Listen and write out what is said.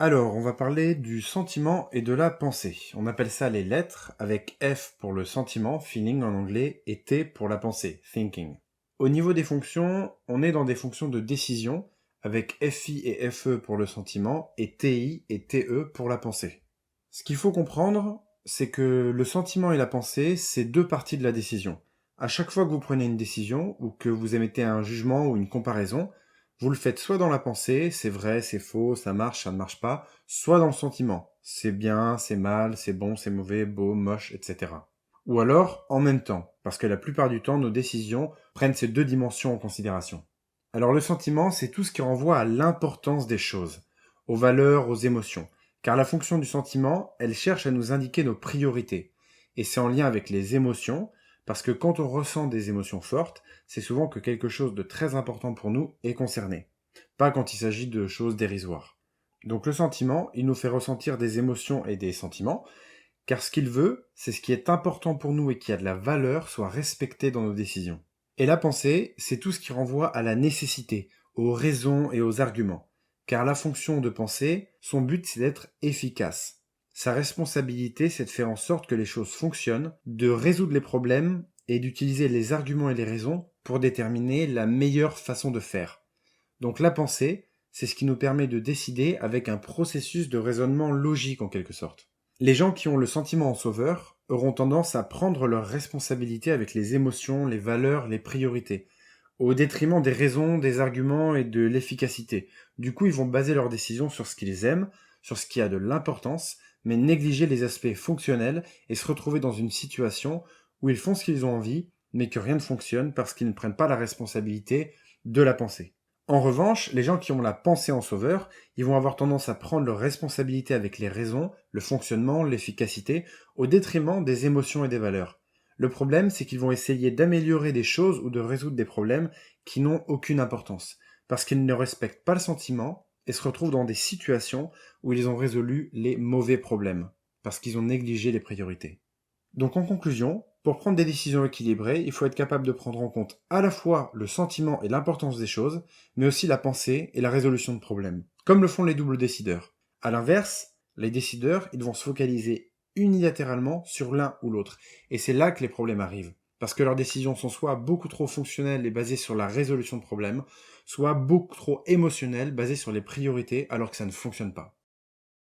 Alors, on va parler du sentiment et de la pensée. On appelle ça les lettres, avec F pour le sentiment, feeling en anglais, et T pour la pensée, thinking. Au niveau des fonctions, on est dans des fonctions de décision, avec FI et FE pour le sentiment, et TI et TE pour la pensée. Ce qu'il faut comprendre, c'est que le sentiment et la pensée, c'est deux parties de la décision. À chaque fois que vous prenez une décision, ou que vous émettez un jugement ou une comparaison, vous le faites soit dans la pensée, c'est vrai, c'est faux, ça ne marche pas, soit dans le sentiment, c'est bien, c'est mal, c'est bon, c'est mauvais, beau, moche, etc. Ou alors en même temps, parce que la plupart du temps, nos décisions prennent ces deux dimensions en considération. Alors le sentiment, c'est tout ce qui renvoie à l'importance des choses, aux valeurs, aux émotions. Car la fonction du sentiment, elle cherche à nous indiquer nos priorités. Et c'est en lien avec les émotions, parce que quand on ressent des émotions fortes, c'est souvent que quelque chose de très important pour nous est concerné. Pas quand il s'agit de choses dérisoires. Donc le sentiment, il nous fait ressentir des émotions et des sentiments, car ce qu'il veut, c'est ce qui est important pour nous et qui a de la valeur soit respecté dans nos décisions. Et la pensée, c'est tout ce qui renvoie à la nécessité, aux raisons et aux arguments. Car la fonction de penser, son but c'est d'être efficace. Sa responsabilité, c'est de faire en sorte que les choses fonctionnent, de résoudre les problèmes et d'utiliser les arguments et les raisons pour déterminer la meilleure façon de faire. Donc la pensée, c'est ce qui nous permet de décider avec un processus de raisonnement logique en quelque sorte. Les gens qui ont le sentiment en sauveur auront tendance à prendre leurs responsabilités avec les émotions, les valeurs, les priorités, au détriment des raisons, des arguments et de l'efficacité. Du coup, ils vont baser leurs décisions sur ce qu'ils aiment, sur ce qui a de l'importance, mais négliger les aspects fonctionnels et se retrouver dans une situation où ils font ce qu'ils ont envie, mais que rien ne fonctionne parce qu'ils ne prennent pas la responsabilité de la pensée. En revanche, les gens qui ont la pensée en sauveur, ils vont avoir tendance à prendre leurs responsabilités avec les raisons, le fonctionnement, l'efficacité, au détriment des émotions et des valeurs. Le problème, c'est qu'ils vont essayer d'améliorer des choses ou de résoudre des problèmes qui n'ont aucune importance, parce qu'ils ne respectent pas le sentiment et se retrouvent dans des situations où ils ont résolu les mauvais problèmes, parce qu'ils ont négligé les priorités. Donc en conclusion, pour prendre des décisions équilibrées, il faut être capable de prendre en compte à la fois le sentiment et l'importance des choses, mais aussi la pensée et la résolution de problèmes, comme le font les doubles décideurs. À l'inverse, les décideurs, ils vont se focaliser unilatéralement sur l'un ou l'autre, et c'est là que les problèmes arrivent, parce que leurs décisions sont soit beaucoup trop fonctionnelles et basées sur la résolution de problèmes, soit beaucoup trop émotionnelles basées sur les priorités alors que ça ne fonctionne pas.